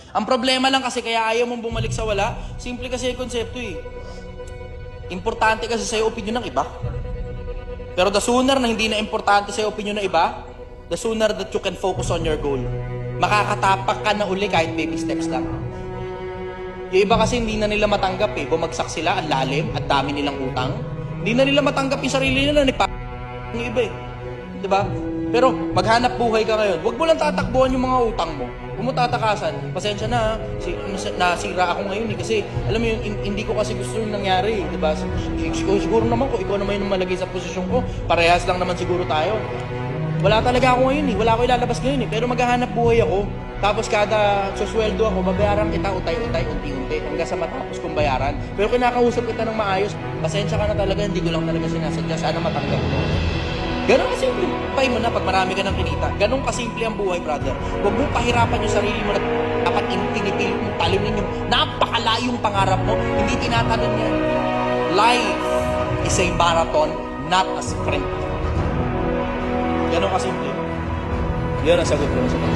Ang problema lang kasi kaya ayaw mong bumalik sa wala, simple kasi yung konsepto eh. Importante kasi sa'yo opinion ng iba. Pero the sooner na hindi na importante sa'yo opinion ng iba, the sooner that you can focus on your goal. Makakatapak ka na uli kahit baby steps lang. Yung iba kasi hindi na nila matanggap eh. Bumagsak sila, ang lalim, at dami nilang utang. Hindi na nila matanggap yung sarili nila, yung iba eh. Diba? Pero maghanap buhay ka ngayon. Huwag mo lang tatakbuhan yung mga utang mo. Huwag mo tatakasan. Pasensya na, nasira ako ngayon eh. Kasi alam mo yun, hindi ko kasi gusto yung nangyari eh. Diba? Siguro naman kung ikaw naman yung malagay sa posisyon ko, parehas lang naman siguro tayo. Wala talaga ako ngayon eh. Wala ako ilalabas ngayon eh. Pero maghahanap buhay ako. Tapos kada susweldo ako, babayaran kita utay-utay, unti-unti, hanggang sa matapos kong bayaran. Pero kinakausap kita ng maayos, pasensya ka na talaga, hindi ko lang talaga sinasadya, sana matanggap mo. Ganon kasimple. Pay mo na pag marami ka ng kinita. Ganon kasimple ang buhay, brother. Huwag mo pahirapan yung sarili mo na dapat tinipilit mo, talunin yung napakalayong pangarap mo. Hindi tinatanong yan. Life is a marathon, not a sprint. Ganon kasimple. Yan ang sagot ko sa pag